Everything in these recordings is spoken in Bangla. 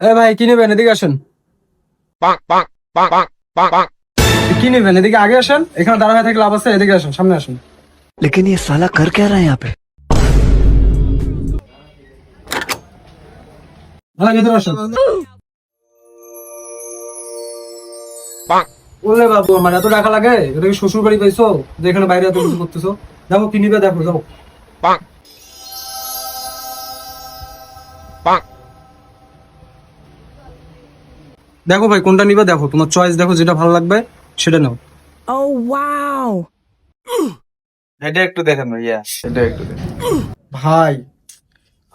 এ ভাই কি নেবেন, এদিকে আসেন। কি নেবেন, এদিকে আগে আসেন। এখানে দাঁড়া হয়ে থাকলে লাভ আছে, এদিকে আসেন, সামনে আসেন। लेकिन ये साला कर क्या रहा है यहाँ पे। ভাই ভেতরে আসেন। বললে বাবু আমার এত টাকা লাগে? এটা কি শ্বশুর বাড়ি পাইছো যে এখানে বাইরে এত কিছু করতেছো? দেখো কি নিবে, দেখো যাও। দেখো ভাই কোনটা নিবে, দেখো তোমার চয়েস, দেখো যেটা ভালো লাগবে সেটা নাও। Oh wow! এটা একটু দেখেন ভাইয়া, এটা একটু দেখেন। ভাই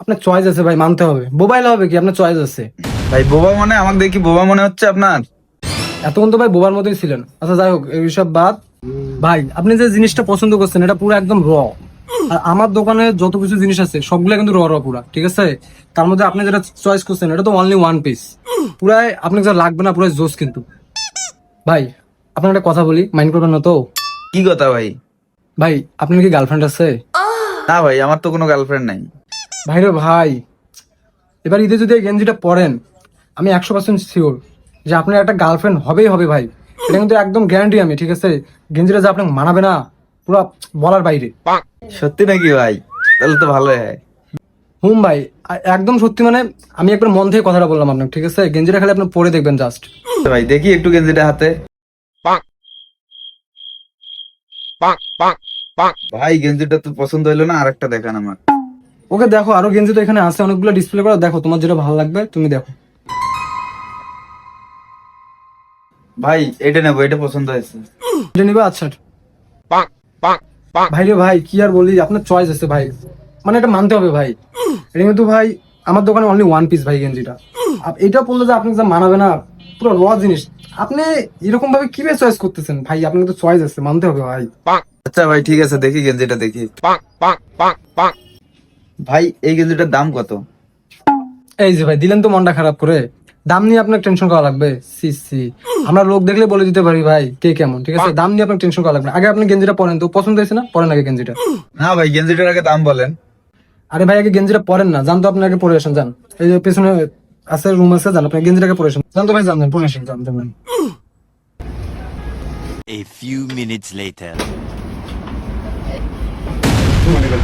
আপনার চয়েস আছে ভাই, মানতে হবে। মোবাইল হবে কি, আপনার চয়েস আছে। ভাই বোবা মনে, আমাকে দেখি বোবা মনে হচ্ছে আপনার? এতক্ষণ তো ভাই বোবার মতোই ছিলেন। আচ্ছা যাই হোক, এইসব বাদ। ভাই আপনি যে জিনিসটা পছন্দ করছেন এটা পুরো একদম র। আর আমার দোকানে যত কিছু জিনিস আছে সবগুলো কিন্তু র র পুরা, ঠিক আছে? তার মধ্যে আপনি যেটা চয়েস করছেন এটা তো অনলি ওয়ান পিস, পুরাই আপনাকে যা লাগবে না, পুরাই জোস কিন্তু। ভাই আপনার একটা কথা বলি, মাইন্ড করবেন না তো? কি কথা ভাই? ভাই আপনার কি গার্লফ্রেন্ড আছে? না ভাই, আমার তো কোনো গার্লফ্রেন্ড নাই। ভাই রে ভাই, এবার ঈদে যদি এই গেঞ্জিটা পরেন, আমি 100% শিওর যে আপনার একটা গার্লফ্রেন্ড হবেই হবে ভাই। এটা কিন্তু একদম গ্যারান্টি আমি, ঠিক আছে? গেঞ্জিটা যে আপনাকে মানাবে না, পুরো বলার বাইরে। সত্যি নাকি ভাই? তাহলে তো ভালো হয়। হুম ভাই, একদম সত্যি। মানে আমি একবার মন থেকে কথাটা বললাম আপনাকে, ঠিক আছে? গেঞ্জিটা খালি আপনি পরে দেখবেন জাস্ট। ভাই দেখি একটু গেঞ্জিটা হাতে। ভাই গেঞ্জিটা তো পছন্দ হইলো না, আরেকটা দেখান আমার। ওকে দেখো, আরো গেঞ্জি তো এখানে আছে অনেকগুলো, ডিসপ্লে করা। দেখো তোমার যেটা ভালো লাগবে তুমি দেখো। ভাই এটা নেবো, এটা পছন্দ হয়েছে। এটা নিবা? আচ্ছা ভাই রে ভাই, কি আর বলি, আপনার চয়েস আছে ভাই, মানে এটা মানতে হবে ভাই। এটা কিন্তু ভাই আমার দোকানে অনলি ওয়ান পিস ভাই গেঞ্জিটা। এটা বললো যে আপনাকে যা মানাবে না, পুরো র জিনিস। আপনি এরকম ভাবে কিভাবে চয়েস করতেছেন ভাই? আপনার তো চয়েস আছে, মানতে হবে ভাই। আচ্ছা ভাই ঠিক আছে, দেখি গেঞ্জিটা দেখি। ভাই এই গেঞ্জিটার দাম কত? এই যে ভাই দিলেন তো মনটা খারাপ করে। দাম নিয়ে আপনার টেনশন করা লাগবে? সি সি, আমরা লোক দেখলে বলে দিতে পারি ভাই কে কেমন, ঠিক আছে? দাম নিয়ে আপনার টেনশন করা লাগবে না। আগে আপনি গেঞ্জিটা পরেন তো, পছন্দ হয়েছে না? পরেন আগে গেঞ্জিটা। না ভাই গেঞ্জিটার আগে দাম বলেন। আরে ভাই আগে গেঞ্জিটা পরেন না, জান তো? আপনি আগে পরে আসেন, যান। এই যে পেছনে আছে, রুম আছে, যান আপনি গেঞ্জিটাকে পরে আসেন। জান তো ভাই, যান যান, পরে আসেন, যান যান। A few minutes later.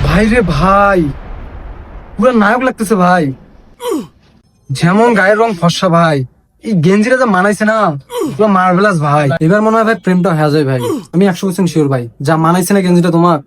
ভাই রে ভাই, পুরো নায়ক লাগতেছে ভাই। যেমন গায়ের রং ফর্সা ভাই, এই গেঞ্জিটা যা মানাইছে না, পুরো মার্ভেলাস ভাই। এবার মনে হয় ভাই প্রেমটা হয়ে যায় ভাই। আমি 100% শিওর ভাই, যা মানাইছে না গেঞ্জিটা তোমার,